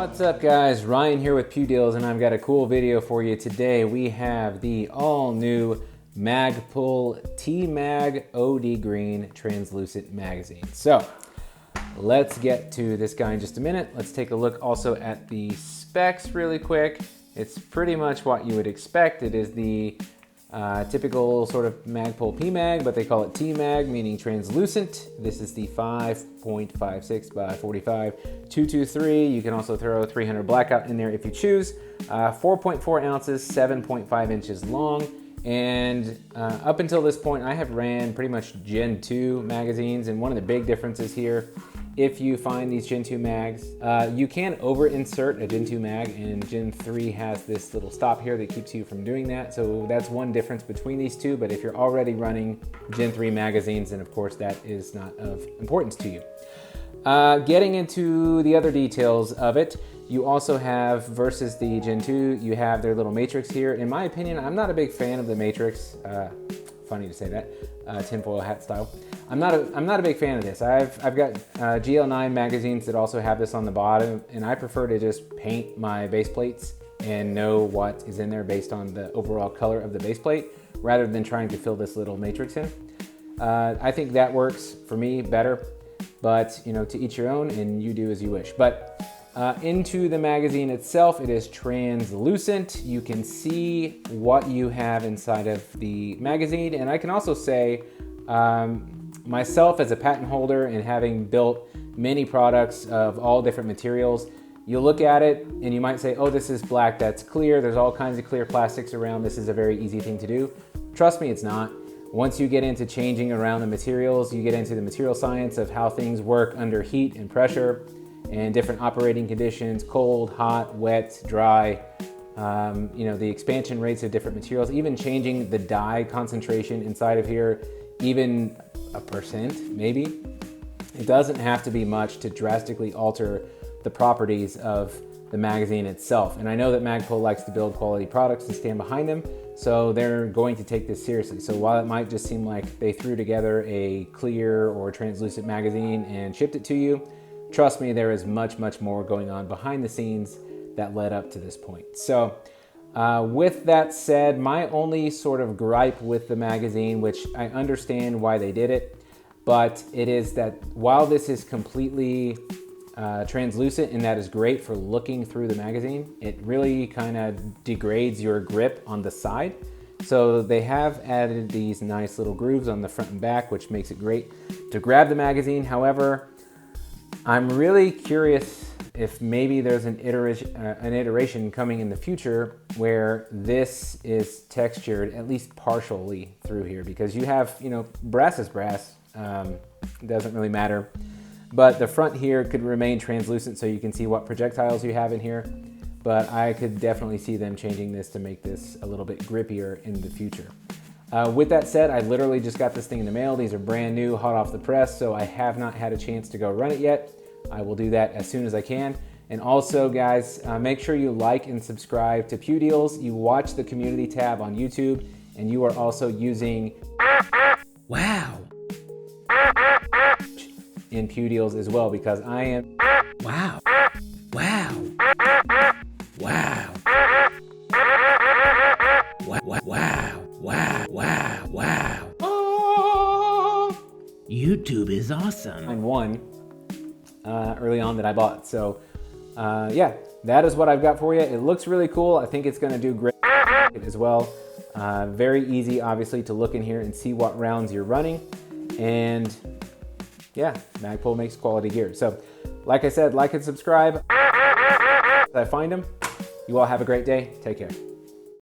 What's up guys, Ryan here with Pew Deals, and I've got a cool video for you today. We have the all new Magpul Tmag OD Green translucent magazine. So let's get to this guy in just a minute. Let's take a look also at the specs really quick. It's pretty much what you would expect. It is the typical sort of Magpul pmag, but they call it Tmag, meaning translucent. This is the 5.56 by 45 223. You can also throw 300 blackout in there if you choose. 4.4 ounces, 7.5 inches long. And up until this point, I have ran pretty much Gen 2 magazines, and one of the big differences here, if you find these Gen 2 mags, you can over insert a Gen 2 mag, and Gen 3 has this little stop here that keeps you from doing that. So that's one difference between these two, but if you're already running Gen 3 magazines, then of course that is not of importance to you. Getting into the other details of it, you also have, versus the Gen 2, you have their little matrix here. In my opinion, I'm not a big fan of the matrix. Funny to say that, tinfoil hat style. I'm not a big fan of this. I've got GL9 magazines that also have this on the bottom, and I prefer to just paint my base plates and know what is in there based on the overall color of the base plate, rather than trying to fill this little matrix in. I think that works for me better, but you know, to each your own, and you do as you wish. But into the magazine itself, it is translucent. You can see what you have inside of the magazine, and I can also say, myself as a patent holder and having built many products of all different materials, you look at it and you might say, oh, this is black, that's clear. There's all kinds of clear plastics around. This is a very easy thing to do. Trust me, it's not. Once you get into changing around the materials, you get into the material science of how things work under heat and pressure and different operating conditions, cold, hot, wet, dry, you know, the expansion rates of different materials, even changing the dye concentration inside of here, even a percent maybe. It doesn't have to be much to drastically alter the properties of the magazine itself. And I know that Magpul likes to build quality products and stand behind them, so they're going to take this seriously. So while it might just seem like they threw together a clear or translucent magazine and shipped it to you, trust me, there is much, much more going on behind the scenes that led up to this point. So with that said, my only sort of gripe with the magazine, which I understand why they did it, but it is that while this is completely translucent, and that is great for looking through the magazine, it really kind of degrades your grip on the side. So they have added these nice little grooves on the front and back, which makes it great to grab the magazine. However, I'm really curious if maybe there's an iteration coming in the future where this is textured at least partially through here, because you have, you know, brass is brass, doesn't really matter, but the front here could remain translucent so you can see what projectiles you have in here. But I could definitely see them changing this to make this a little bit grippier in the future. With that said, I literally just got this thing in the mail. These are brand new, hot off the press, so I have not had a chance to go run it yet. I will do that as soon as I can. And also, guys, make sure you like and subscribe to Pew Deals. You watch the community tab on YouTube, and you are also using wow in Pew Deals as well, because I am wow. YouTube is awesome. And one early on that I bought. So yeah, that is what I've got for you. It looks really cool. I think it's going to do great as well. Very easy, obviously, to look in here and see what rounds you're running. And yeah, Magpul makes quality gear. So like I said, like and subscribe. I find them. You all have a great day. Take care.